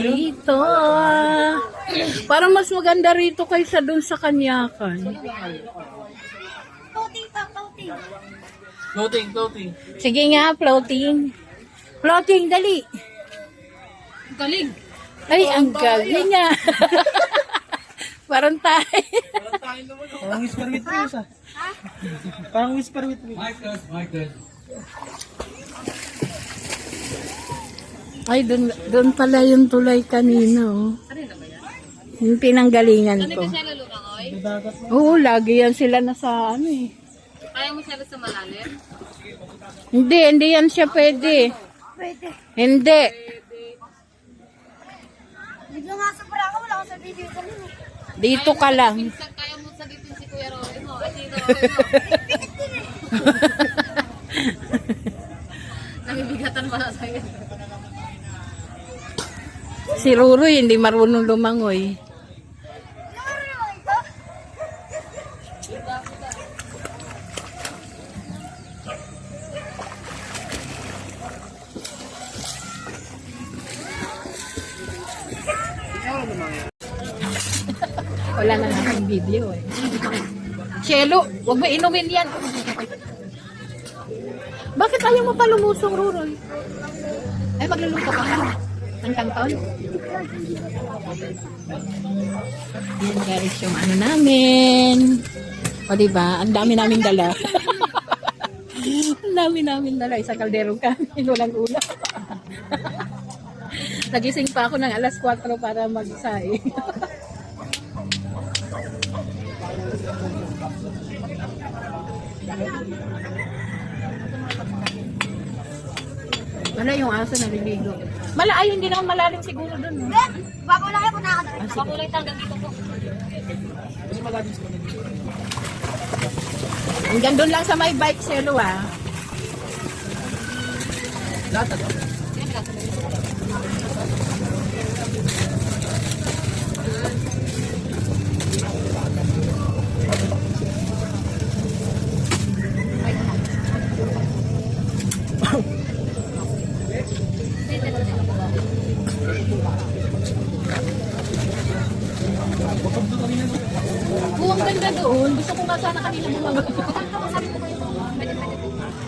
rito. Parang mas maganda rito kaysa dun sa Kanyakan. Floating. Sige nga, floating. Floating, dali. Galing. Ay, ang galing niya. Parang tayo. Parang whisper with me, isa. Parang whisper with me. Michael. Ay, dun pala yung tulay kanina, oh. Yung pinanggalingan ko. Siya lulumangoy? Oo, lagi yan sila nasa ano eh. Kaya mo siya sa malalim? Hindi yan siya pwede. Pwede. Hindi. Dito nga sa Baraka, wala ko sa video ko nun eh. Dito ka lang. Kaya mo sagitin si Kuya Rory mo. At si Rory mo. Namibigatan pala sa'yo. Si Ruroy hindi marunong lumangoy. Wala na naman video eh. Chelo, huwag mo inumin yan. Bakit ayaw mo pa lumusong, Ruroy? Ay, magluluto ka ka. Ang kanton. Yan guys, yung ano namin. O diba, ang dami namin dala. Ang dami namin dala. Isang kalderong kanin, walang ulam. Nagising pa ako ng alas 4 para magsaing. Wala yung aso naliligo. Ay, hindi naman malalim siguro dun. No? Bago lang ako nakakadaan. Nakakulay hanggang dito po. Hanggang doon lang sa may bike selo ah. Ang ganda doon. Gusto ko nga sana kanina bumaba.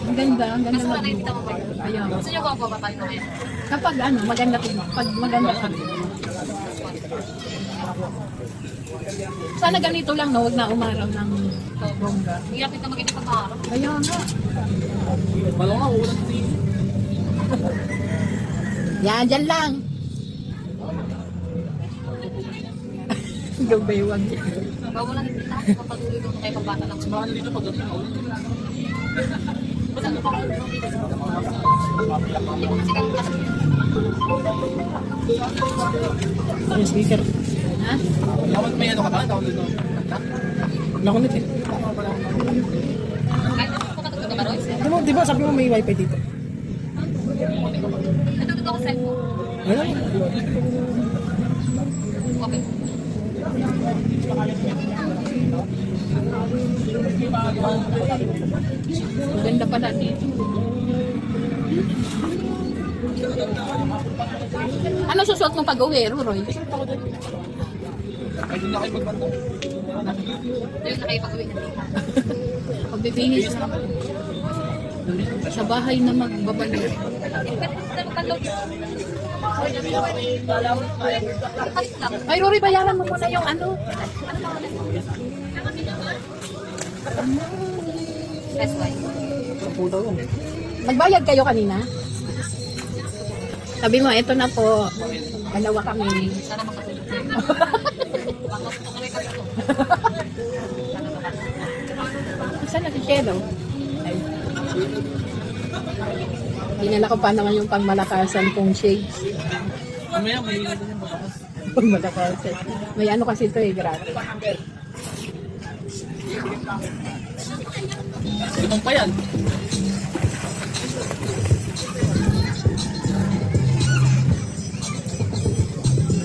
Ang ganda Mas mag- nakita mo ba yun? Ayan. Gusto niyo kung ba tayo ngayon? Kapag ano, maganda pag maganda ka. Sana ganito lang, no? Huwag na umaraw ng bongga. Hindi natin na mag-inip ang araw. Kaya nga. Malong nga, ulan din. Yan, dyan lang. Gabaywag. Bago lang hindi na ako patuloy ko kay pabata lang. Baka dito pag gabi, ulan. Basta ko pa ako dito. Hindi ko kasi kang Ang speaker. Ha? May ano ka ba? Download mo. Nakunit eh. kahit ako patatuto ka ba, Roy? Di ba sabi mo may wifi dito? Natatuto ko sa cellphone. Ano? Okay. Maganda pala dito. Ano susuot mong pag-uwi, Ruroy? Ay, doon na kayo magbanda. Yung nakipag-uwi na dito. Pagbibihis na. Sa bahay na magbabalik. Ay, Rory, bayaran mo muna yung ano. That's why. Puta ko. Nagbayad kayo kanina? Sabi mo, eto na po. Dalawa kami. Sana makatulog. Saan na si Shelo? Ay. Dinala ko pa naman yung pangmalakasan kong shades. Mamaya may ano yung babakas. Pangmalakasan. May ano kasi ito eh, grabe. Itong pa yan.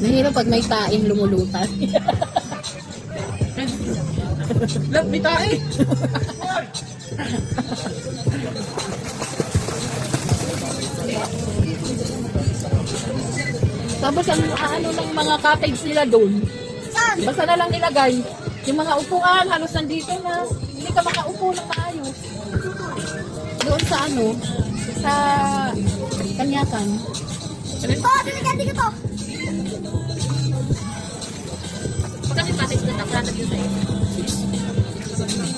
Nahirap pag may taing lumulutan. Lap, may tae. Tapos ang ano ng mga cottage nila doon, Saan? basta na lang nilagay. Yung mga upuan, halos nandito na. Hindi ka makaupo ng maayos. Doon sa ano, sa Kanyakan. Oh, binigyan din ko. Pagka may package na tapos natin yun sa'yo.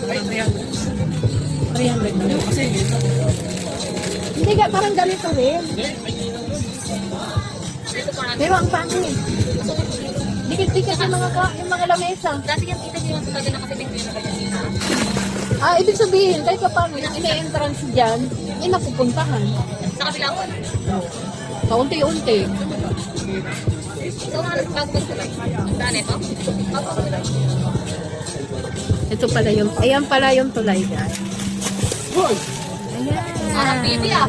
300 na. Hindi ka, parang ganito rin. Dito po natin. Pero ang pangit. Dikit-dikit yung mga lamesa. Dati yung kita niyo yung talaga nakasipin ko yung nagagyan. Ah, ibig sabihin, kahit pa paano, yung ina-entrance dyan, napupuntahan. Sa kabilang ko. Paunti-unti. So, bago tulay. Saan ito? Bago tulay. Ito pala yung, ayan pala yung tulay guys. Ayan. Parang baby ah.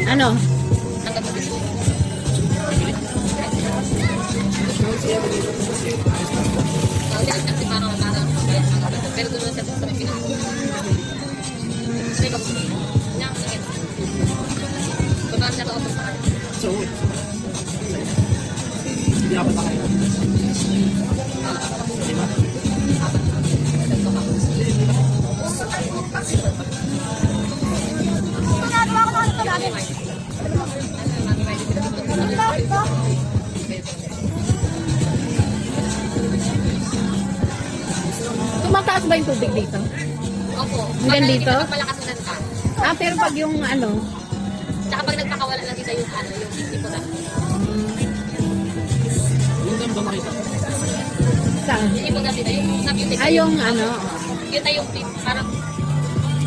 Ano? Hanggang ba dito? Pero doon siya sa Pilipinas. Sige, niya, sige. Bagaan siya kausap sa akin. Hindi ako pa kayo. Ginagawa ko na ito namin. Ito. Tumataas ba yung tubig dito? Opo. Hanggang dito? Pag malakas na ka. Ah, pero pag yung ano, Tsaka pag nagpakawala lang dito yung ano, yung liputan. Yung dam ba makita? saan? Yung liputan dito, yung sa beauty. Ah, yung ano, Yun na yung parang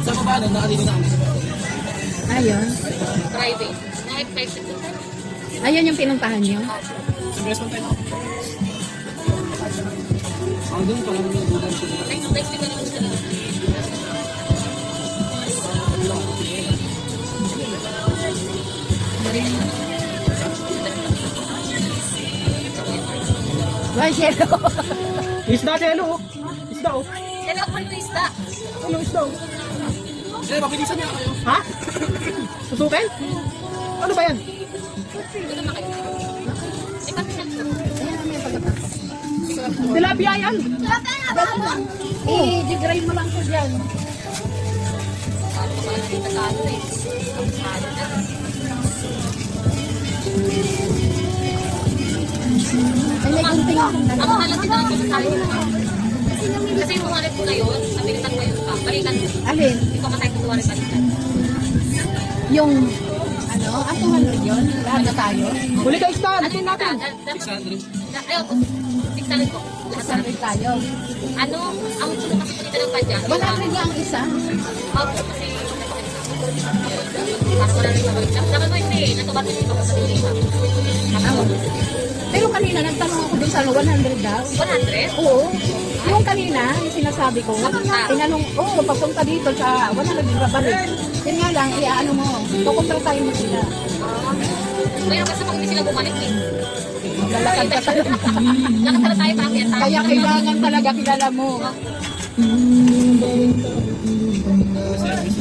Sa baba na, nakaligo na kami. ayun. private. Mga 5 seconds. Ayun yung pinuntahan nyo. Sa restaurant tayo na. Ang doon pala yung bulan siya. Next week na yung gusto nila. Ba, Shelo? Isda, Chelo. Isda, oh. Kaya ako yung isda. Ano, isda, oh. Chelo, mabilisan niya kayo. Ha? Susukin? Ano ba yan? Ito na kayo. Eh, pati siya. Tilapia yan. I-digray mo lang siya dyan. Paano ko yung dito sa ano eh. Ang sado na. Ay, may gunting. Ako halos dito lang sa tayo. Kasi yung wallet ko ngayon, nabilitan ko yung balikan mo. Alin? Hindi ko kasay kung wallet balikan. Yung, ano, ang 200 yun? Lahat na tayo? Huli ka, isda. Ano Lutin yung natin. Ayaw ko. Tignan ko. Lahat sa 100 tayo. ano, ang tulong kasi ko dito ng padyan. 100 lang ang isa. Ako kasi para wala rin mabalik. Dapat mo hindi, natubat din ako sa dili. Pero kanina, nagtanong ako dun sa 100 daw. 100? Oo. Yung kanina, yung sinasabi ko, tinanong, papunta dito sa 100 yung babalik. Yun nga lang, ano mo, kukontratahin mo sila. Ngayon kasi pag hindi sila bumalik eh. Lalakad ka talaga. Lakad na tayo para kaya tayo. Kaya kailangan talaga kilala mo.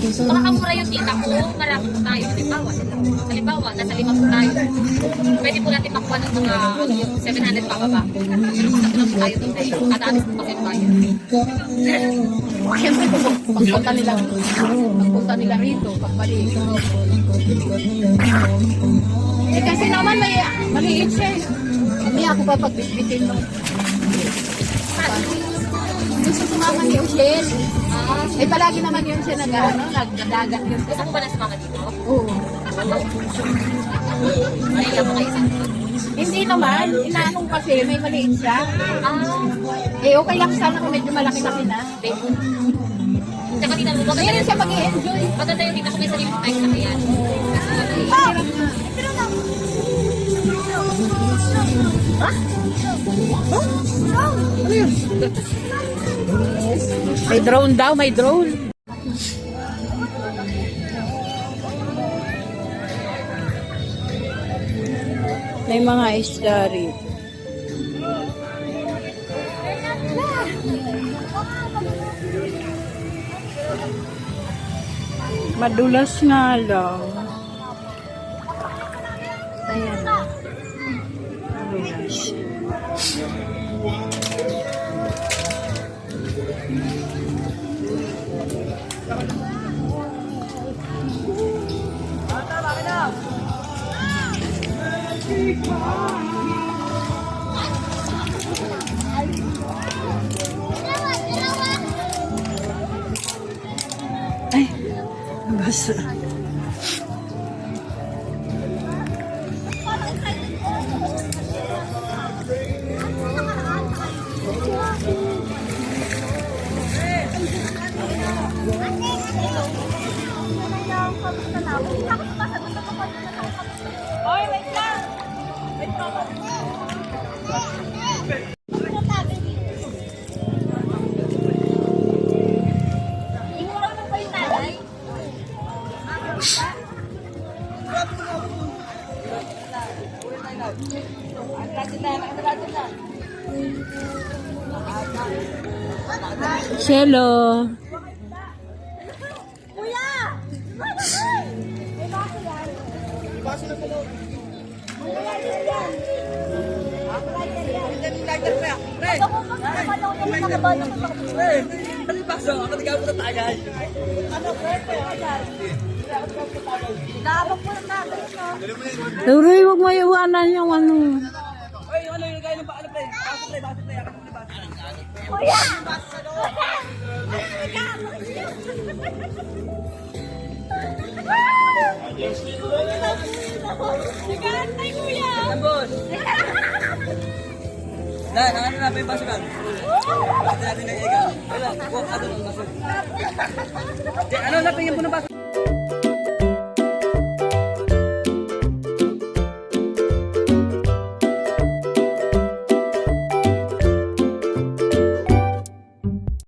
Makakamura yung tita ko, marami po tayo. Halimbawa, nasa 5 po tayo. Pwede po natin makuha ng mga 700 pababa. Pero kung nakuha po tayo dito, kada alis po kasi tayo. Siyempre, pagpunta nila rito, pagbalik. Eh kasi naman maliit siya eh. Hindi ako papagbitbitin mo. Gusto sumama ni Oshel. Eh palagi naman yun siya nagdagat yun. Gusto ko ba na sumama dito? Oo. Nahiya mo kayo sa Hindi naman, inaanong kasi may maliit siya. Eh okay lang sana kung medyo malaki-laki na. Tsaka tita mo, maganda Ngayon yun siya mag-i-enjoy. Maganda yung tita ko may sarili tayo sa kaya. Ano yun? May drone daw, may drone. May mga isda rin. Madulas nga lang. Ayan. Madulas. Ay, basa. Oy, wait lang! Wait lang! Iwan mo ba yung nanay? Hello. Kuya! May baso yan. Baso na sa loob. May lighter yan. Lighter yan. Lighter pa yan. Pre! Ako kung magkakamal ako yung nakabalo ko. Pre! Ano yung baso? Ako nagkawa mo na tagal. Ano, pre? Nabak mo ng natin, no? Tuloy, huwag mo iwanan yung ano. Oy, ano yung lagay ng paano, pre? Baso, pre. Baso, pre. Ako yung baso. Kuya! Nagantay, kuya! Tambos! Dan, ang ano na pa yung baso kan? Baso natin na iga. Wala, walk out ng baso. Ano, napingin mo ng baso.